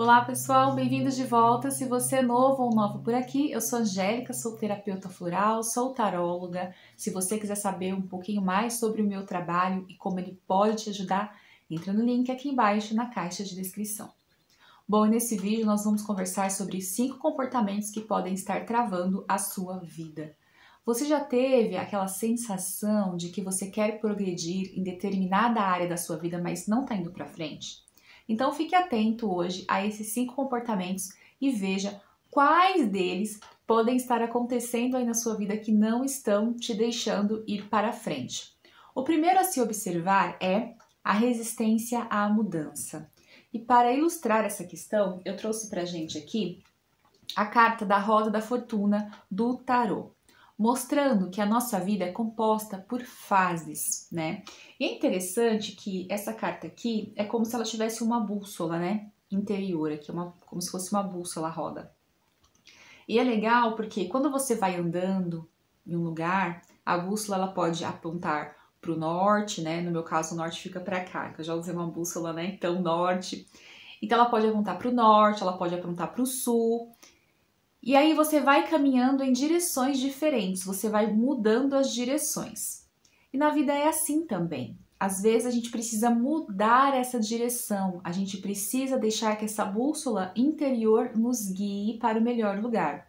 Olá pessoal, bem-vindos de volta. Se você é novo ou nova por aqui, eu sou Angélica, sou terapeuta floral, sou taróloga. Se você quiser saber um pouquinho mais sobre o meu trabalho e como ele pode te ajudar, entra no link aqui embaixo na caixa de descrição. Bom, nesse vídeo nós vamos conversar sobre 5 comportamentos que podem estar travando a sua vida. Você já teve aquela sensação de que você quer progredir em determinada área da sua vida, mas não está indo para frente? Então fique atento hoje a esses 5 comportamentos e veja quais deles podem estar acontecendo aí na sua vida que não estão te deixando ir para frente. O primeiro a se observar é a resistência à mudança. E para ilustrar essa questão, eu trouxe pra gente aqui a carta da Roda da Fortuna do Tarô, mostrando que a nossa vida é composta por fases, né? E é interessante que essa carta aqui é como se ela tivesse uma bússola, né? Interior aqui, como se fosse uma bússola roda. E é legal porque quando você vai andando em um lugar, a bússola ela pode apontar para o norte, né? No meu caso, o norte fica para cá, que eu já usei uma bússola, né? Então, norte. Então, ela pode apontar para o norte, ela pode apontar para o sul. E aí você vai caminhando em direções diferentes, você vai mudando as direções. E na vida é assim também. Às vezes a gente precisa mudar essa direção, a gente precisa deixar que essa bússola interior nos guie para o melhor lugar.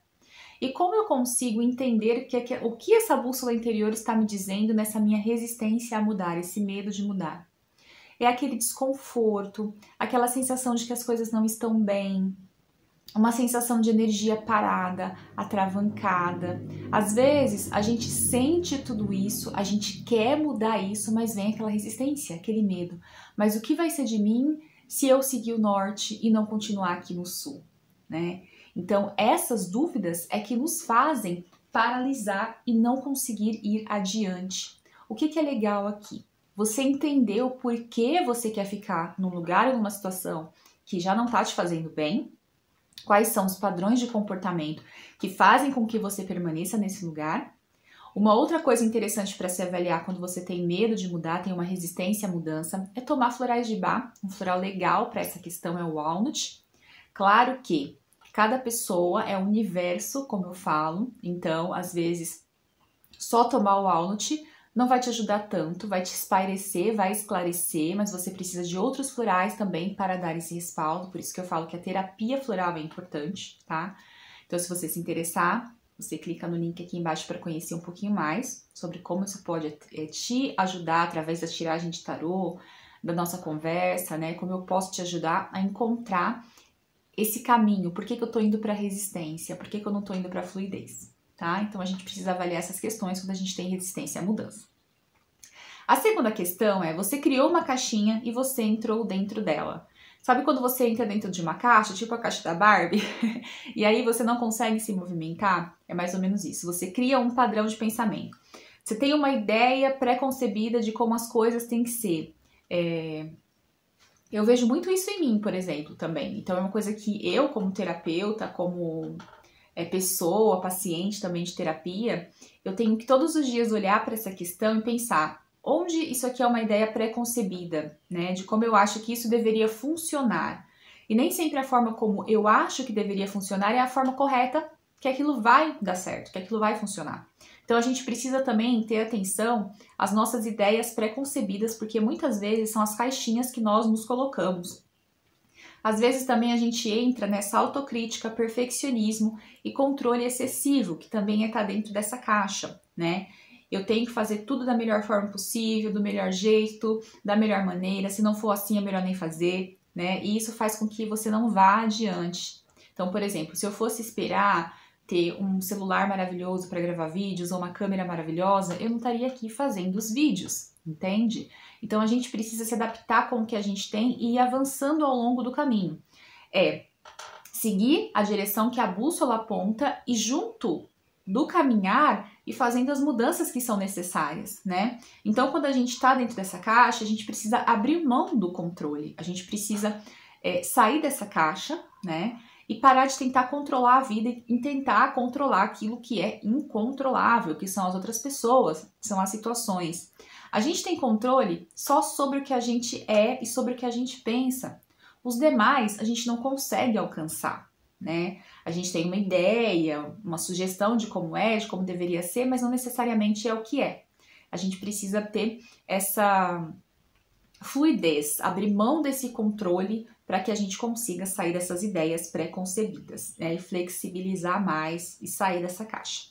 E como eu consigo entender o que essa bússola interior está me dizendo nessa minha resistência a mudar, esse medo de mudar? É aquele desconforto, aquela sensação de que as coisas não estão bem, uma sensação de energia parada, atravancada. Às vezes a gente sente tudo isso, a gente quer mudar isso, mas vem aquela resistência, aquele medo. Mas o que vai ser de mim se eu seguir o norte e não continuar aqui no sul, né? Então essas dúvidas é que nos fazem paralisar e não conseguir ir adiante. O que é legal aqui? Você entendeu por que você quer ficar num lugar ou numa situação que já não está te fazendo bem? Quais são os padrões de comportamento que fazem com que você permaneça nesse lugar? Uma outra coisa interessante para se avaliar quando você tem medo de mudar, tem uma resistência à mudança, é tomar florais de Bach. Um floral legal para essa questão é o walnut. Claro que cada pessoa é um universo, como eu falo, então às vezes só tomar o walnut não vai te ajudar tanto, vai te espairecer, vai esclarecer, mas você precisa de outros florais também para dar esse respaldo, por isso que eu falo que a terapia floral é importante, tá? Então, se você se interessar, você clica no link aqui embaixo para conhecer um pouquinho mais sobre como isso pode te ajudar através da tiragem de tarô, da nossa conversa, né? Como eu posso te ajudar a encontrar esse caminho, por que eu tô indo para resistência, por que eu não tô indo para fluidez. Tá? Então a gente precisa avaliar essas questões quando a gente tem resistência à mudança. A segunda questão é, você criou uma caixinha e você entrou dentro dela. Sabe quando você entra dentro de uma caixa, tipo a caixa da Barbie, e aí você não consegue se movimentar? É mais ou menos isso. Você cria um padrão de pensamento. Você tem uma ideia pré-concebida de como as coisas têm que ser. Eu vejo muito isso em mim, por exemplo, também. Então é uma coisa que eu, como terapeuta, como pessoa, paciente também de terapia, eu tenho que todos os dias olhar para essa questão e pensar onde isso aqui é uma ideia pré-concebida, né? De como eu acho que isso deveria funcionar. E nem sempre a forma como eu acho que deveria funcionar é a forma correta que aquilo vai dar certo, que aquilo vai funcionar. Então a gente precisa também ter atenção às nossas ideias pré-concebidas, porque muitas vezes são as caixinhas que nós nos colocamos. Às vezes também a gente entra nessa autocrítica, perfeccionismo e controle excessivo, que também está dentro dessa caixa, né? Eu tenho que fazer tudo da melhor forma possível, do melhor jeito, da melhor maneira. Se não for assim, é melhor nem fazer, né? E isso faz com que você não vá adiante. Então, por exemplo, se eu fosse esperar ter um celular maravilhoso para gravar vídeos ou uma câmera maravilhosa, eu não estaria aqui fazendo os vídeos, entende? Então a gente precisa se adaptar com o que a gente tem e ir avançando ao longo do caminho. É seguir a direção que a bússola aponta e junto do caminhar e fazendo as mudanças que são necessárias, né? Então quando a gente está dentro dessa caixa, a gente precisa abrir mão do controle, a gente precisa sair dessa caixa, né? E parar de tentar controlar a vida e tentar controlar aquilo que é incontrolável, que são as outras pessoas, são as situações. A gente tem controle só sobre o que a gente é e sobre o que a gente pensa. Os demais a gente não consegue alcançar, né? A gente tem uma ideia, uma sugestão de como deveria ser, mas não necessariamente é o que é. A gente precisa ter essa fluidez, abrir mão desse controle para que a gente consiga sair dessas ideias pré-concebidas, né? E flexibilizar mais e sair dessa caixa.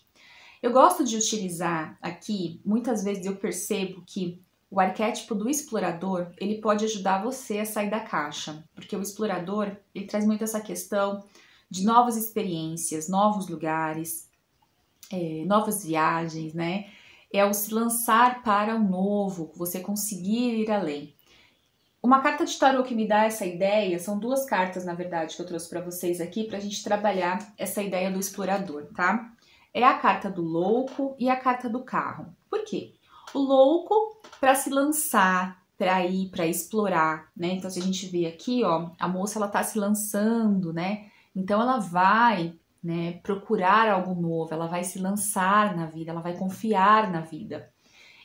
Eu gosto de utilizar aqui, muitas vezes eu percebo que o arquétipo do explorador, ele pode ajudar você a sair da caixa, porque o explorador, ele traz muito essa questão de novas experiências, novos lugares, novas viagens, né? É o se lançar para o novo, você conseguir ir além. Uma carta de tarô que me dá essa ideia, são duas cartas, na verdade, que eu trouxe para vocês aqui, para a gente trabalhar essa ideia do explorador, tá? É a carta do louco e a carta do carro. Por quê? O louco, para se lançar, para ir, para explorar, né? Então, se a gente vê aqui, ó, a moça, ela tá se lançando, né? Então, ela vai, né, procurar algo novo, ela vai se lançar na vida, ela vai confiar na vida.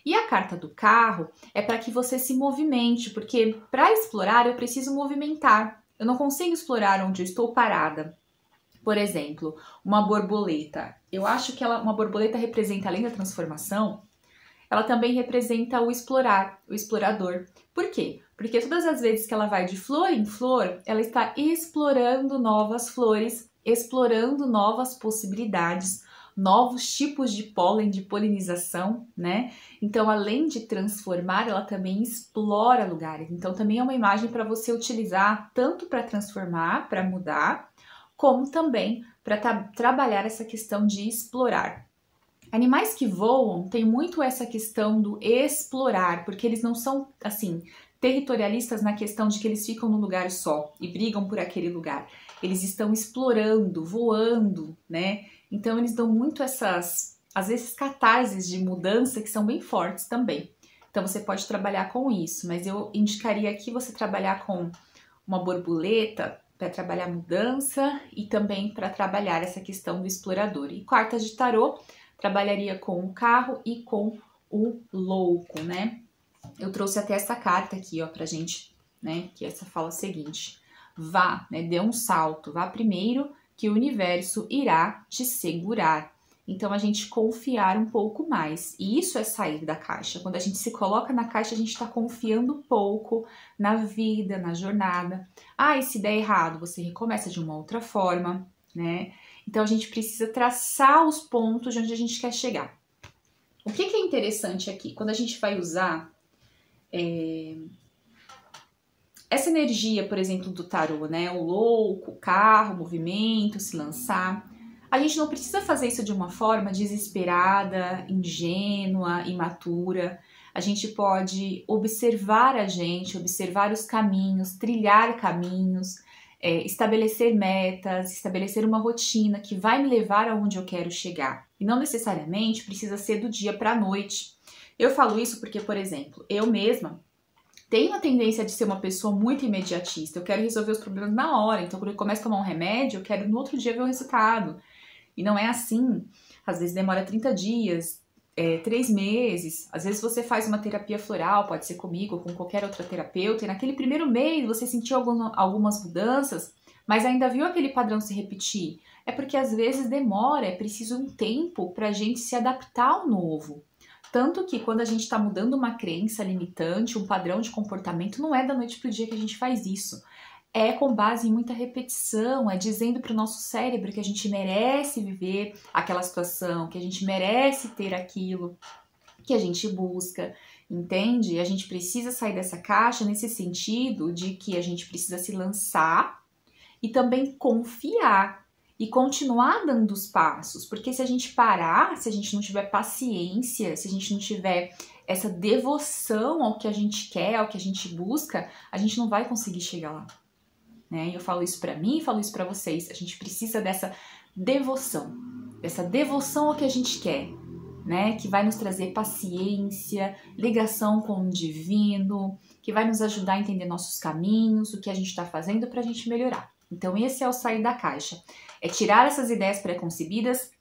E a carta do carro é para que você se movimente, porque para explorar eu preciso movimentar. Eu não consigo explorar onde eu estou parada. Por exemplo, uma borboleta. Eu acho que uma borboleta representa, além da transformação, ela também representa o explorar, o explorador. Por quê? Porque todas as vezes que ela vai de flor em flor, ela está explorando novas flores, explorando novas possibilidades, novos tipos de pólen, de polinização, né? Então, além de transformar, ela também explora lugares. Então, também é uma imagem para você utilizar tanto para transformar, para mudar, como também para trabalhar essa questão de explorar. Animais que voam têm muito essa questão do explorar, porque eles não são, assim, territorialistas na questão de que eles ficam num lugar só e brigam por aquele lugar. Eles estão explorando, voando, né? Então eles dão muito essas, às vezes, catarses de mudança que são bem fortes também. Então você pode trabalhar com isso, mas eu indicaria aqui você trabalhar com uma borboleta para trabalhar mudança e também para trabalhar essa questão do explorador. E cartas de tarô, trabalharia com o carro e com o louco, né? Eu trouxe até essa carta aqui, ó, pra gente, né? Que essa fala o seguinte: vá, né? Dê um salto, vá primeiro que o universo irá te segurar. Então, a gente confiar um pouco mais. E isso é sair da caixa. Quando a gente se coloca na caixa, a gente está confiando pouco na vida, na jornada. Ah, e se der errado, você recomeça de uma outra forma, né? Então, a gente precisa traçar os pontos de onde a gente quer chegar. O que é interessante aqui? Quando a gente vai usar essa energia, por exemplo, do tarô, né? O louco, o carro, o movimento, se lançar. A gente não precisa fazer isso de uma forma desesperada, ingênua, imatura. A gente pode observar a gente, observar os caminhos, trilhar caminhos, estabelecer metas, estabelecer uma rotina que vai me levar aonde eu quero chegar. E não necessariamente precisa ser do dia para a noite. Eu falo isso porque, por exemplo, eu mesma tenho a tendência de ser uma pessoa muito imediatista. Eu quero resolver os problemas na hora. Então, quando eu começo a tomar um remédio, eu quero no outro dia ver o resultado. E não é assim. Às vezes demora 30 dias, 3 meses. Às vezes você faz uma terapia floral, pode ser comigo ou com qualquer outra terapeuta, e naquele primeiro mês você sentiu algumas mudanças, mas ainda viu aquele padrão se repetir. É porque às vezes demora, é preciso um tempo para a gente se adaptar ao novo. Tanto que quando a gente está mudando uma crença limitante, um padrão de comportamento, não é da noite para o dia que a gente faz isso. É com base em muita repetição, é dizendo para o nosso cérebro que a gente merece viver aquela situação, que a gente merece ter aquilo que a gente busca, entende? A gente precisa sair dessa caixa nesse sentido de que a gente precisa se lançar e também confiar e continuar dando os passos, porque se a gente parar, se a gente não tiver paciência, se a gente não tiver essa devoção ao que a gente quer, ao que a gente busca, a gente não vai conseguir chegar lá. Né? Eu falo isso pra mim, falo isso pra vocês. A gente precisa dessa devoção ao que a gente quer, né? Que vai nos trazer paciência, ligação com o divino, que vai nos ajudar a entender nossos caminhos, o que a gente está fazendo pra gente melhorar. Então esse é o sair da caixa, é tirar essas ideias pré-concebidas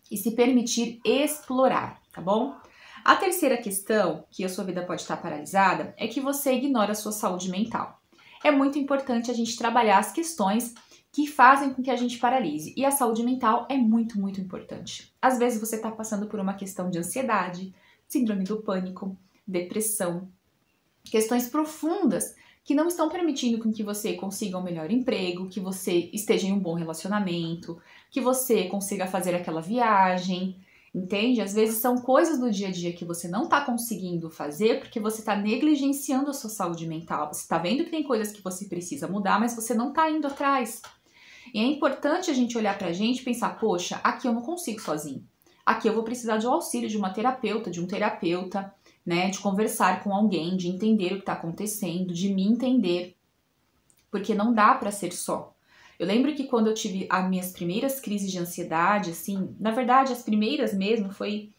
e se permitir explorar, tá bom? A terceira questão, que a sua vida pode estar paralisada, é que você ignora a sua saúde mental. é muito importante a gente trabalhar as questões que fazem com que a gente paralise. E a saúde mental é muito, muito importante. Às vezes você está passando por uma questão de ansiedade, síndrome do pânico, depressão, questões profundas que não estão permitindo com que você consiga um melhor emprego, que você esteja em um bom relacionamento, que você consiga fazer aquela viagem, entende? Às vezes são coisas do dia a dia que você não está conseguindo fazer porque você está negligenciando a sua saúde mental. Você está vendo que tem coisas que você precisa mudar, mas você não está indo atrás. E é importante a gente olhar pra gente e pensar, poxa, aqui eu não consigo sozinho. Aqui eu vou precisar de um auxílio de uma terapeuta, de um terapeuta, né? De conversar com alguém, de entender o que está acontecendo, de me entender. Porque não dá pra ser só. Eu lembro que quando eu tive as minhas primeiras crises de ansiedade, assim, na verdade as primeiras mesmo foi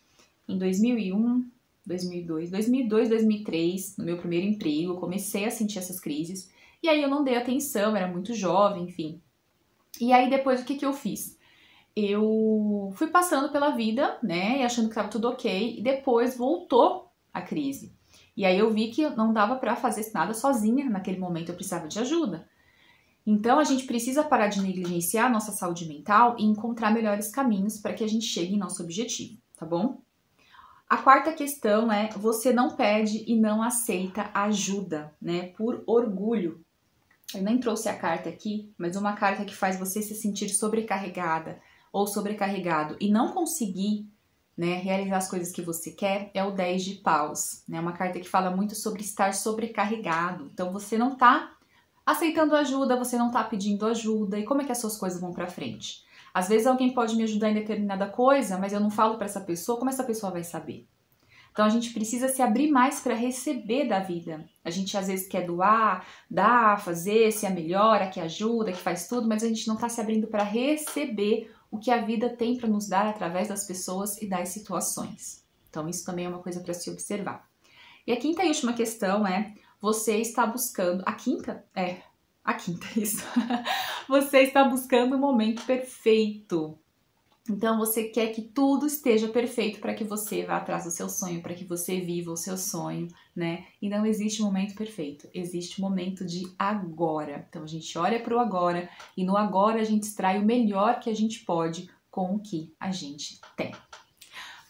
em 2001, 2002, 2003, no meu primeiro emprego, eu comecei a sentir essas crises. E aí eu não dei atenção, era muito jovem, enfim. E aí depois o que eu fiz? Eu fui passando pela vida, né, e achando que estava tudo ok, e depois voltou a crise. E aí eu vi que não dava para fazer nada sozinha, naquele momento eu precisava de ajuda. Então a gente precisa parar de negligenciar a nossa saúde mental e encontrar melhores caminhos para que a gente chegue em nosso objetivo, tá bom? A quarta questão é: você não pede e não aceita ajuda, né, por orgulho. Eu nem trouxe a carta aqui, mas uma carta que faz você se sentir sobrecarregada ou sobrecarregado e não conseguir, né, realizar as coisas que você quer é o 10 de paus, né? Uma carta que fala muito sobre estar sobrecarregado. Então você não tá aceitando ajuda, você não tá pedindo ajuda, e como é que as suas coisas vão pra frente? Às vezes alguém pode me ajudar em determinada coisa, mas eu não falo pra essa pessoa, como essa pessoa vai saber? Então a gente precisa se abrir mais para receber da vida. A gente às vezes quer doar, dar, fazer, ser a melhora, que ajuda, que faz tudo, mas a gente não está se abrindo para receber o que a vida tem para nos dar através das pessoas e das situações. Então isso também é uma coisa para se observar. E a quinta e última questão é: você está buscando... A quinta, isso. Você está buscando o momento perfeito. Então você quer que tudo esteja perfeito para que você vá atrás do seu sonho, para que você viva o seu sonho, né? E não existe momento perfeito, existe momento de agora. Então a gente olha para o agora e no agora a gente extrai o melhor que a gente pode com o que a gente tem.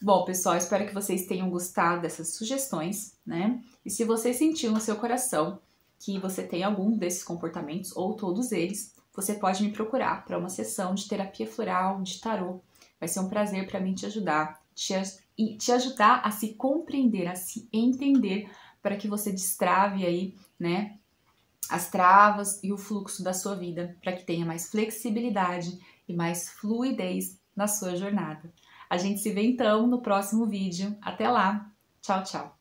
Bom, pessoal, espero que vocês tenham gostado dessas sugestões, né? E se você sentiu no seu coração que você tem algum desses comportamentos ou todos eles, você pode me procurar para uma sessão de terapia floral, de tarô. Vai ser um prazer para mim te ajudar, te ajudar a se compreender, a se entender, para que você destrave aí, né, as travas e o fluxo da sua vida, para que tenha mais flexibilidade e mais fluidez na sua jornada. A gente se vê então no próximo vídeo. Até lá! Tchau, tchau!